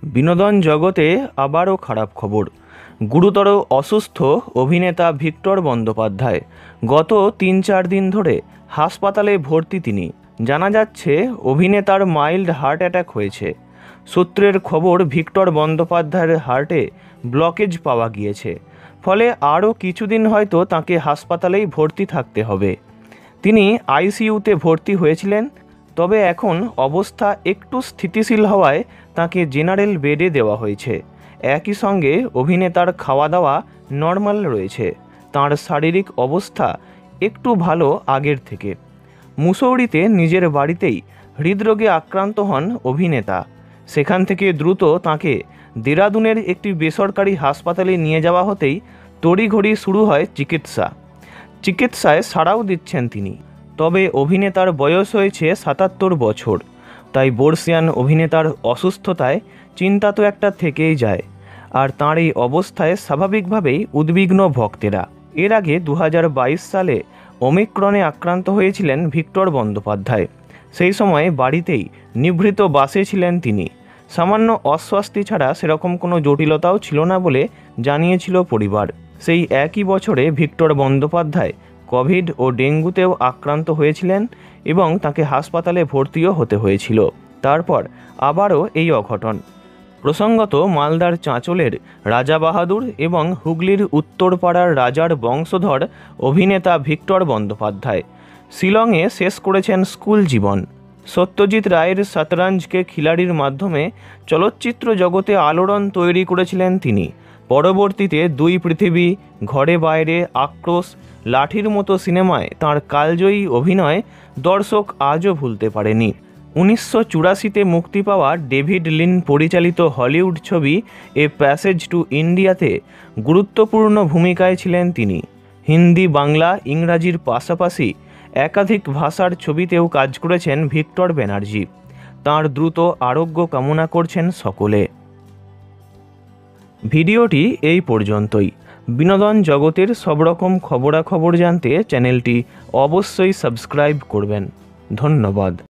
বিনোদন জগতে আবারও খারাপ খবর। গুরুতর অসুস্থ অভিনেতা ভিক্টর বন্দ্যোপাধ্যায়। গত ৩-৪ দিন ধরে হাসপাতালে ভর্তি তিনি। জানা যাচ্ছে অভিনেতার মাইল্ড হার্ট অ্যাটাক হয়েছে। সূত্রের খবর, ভিক্টর বন্দ্যোপাধ্যায়ের হার্টে ব্লকেজ পাওয়া গিয়েছে, ফলে আরও কিছুদিন হয়তো তাকে হাসপাতালেই ভর্তি থাকতে হবে। তিনি আইসিইউতে ভর্তি হয়েছিলেন, তবে এখন অবস্থা একটু স্থিতিশীল হওয়ায় তাকে জেনারেল বেডে দেওয়া হয়েছে। একই সঙ্গে অভিনেতার খাওয়া দাওয়া নর্মাল রয়েছে। তাঁর শারীরিক অবস্থা একটু ভালো আগের থেকে। মুসৌরিতে নিজের বাড়িতেই হৃদরোগে আক্রান্ত হন অভিনেতা। সেখান থেকে দ্রুত তাঁকে দেরাদুনের একটি বেসরকারি হাসপাতালে নিয়ে যাওয়া হতেই তড়িঘড়ি শুরু হয় চিকিৎসায় সাড়াও দিচ্ছেন তিনি। তবে অভিনেতার বয়স হয়েছে ৭৭ বছর, তাই বর্ষিয়ান অভিনেতার অসুস্থতায় চিন্তা তো একটা থেকেই যায়। আর তাঁর এই অবস্থায় স্বাভাবিকভাবেই উদ্বিগ্ন ভক্তেরা। এর আগে ২০২২ সালে ওমিক্রনে আক্রান্ত হয়েছিলেন ভিক্টর বন্দ্যোপাধ্যায়। সেই সময় বাড়িতেই নিভৃত বাসে ছিলেন তিনি। সামান্য অস্বস্তি ছাড়া সেরকম কোনো জটিলতাও ছিল না বলে জানিয়েছিল পরিবার। সেই একই বছরে ভিক্টর বন্দ্যোপাধ্যায় কোভিড ও ডেঙ্গুতেও আক্রান্ত হয়েছিলেন এবং তাকে হাসপাতালে ভর্তিও হতে হয়েছিল। তারপর আবারও এই অঘটন। প্রসঙ্গত, মালদার চাঁচলের রাজা বাহাদুর এবং হুগলির উত্তরপাড়ার রাজার বংশধর অভিনেতা ভিক্টর বন্দ্যোপাধ্যায় শিলংয়ে শেষ করেছেন স্কুল জীবন। সত্যজিৎ রায়ের শতরঞ্জকে খিলাড়ির মাধ্যমে চলচ্চিত্র জগতে আলোড়ন তৈরি করেছিলেন তিনি। পরবর্তীতে দুই পৃথিবী, ঘরে বাইরে, আক্রোশ, লাঠির মতো সিনেমায় তাঁর কালজয়ী অভিনয় দর্শক আজও ভুলতে পারেনি। ১৯৮৪-তে মুক্তি পাওয়া ডেভিড লিন পরিচালিত হলিউড ছবি এ প্যাসেজ টু ইন্ডিয়াতে গুরুত্বপূর্ণ ভূমিকায় ছিলেন তিনি। হিন্দি, বাংলা, ইংরাজির পাশাপাশি একাধিক ভাষার ছবিতেও কাজ করেছেন ভিক্টর ব্যানার্জি। তাঁর দ্রুত আরোগ্য কামনা করছেন সকলে। ভিডিওটি এই পর্যন্তই। বিনোদন জগতের সব রকম খবরাখবর জানতে চ্যানেলটি অবশ্যই সাবস্ক্রাইব করবেন। ধন্যবাদ।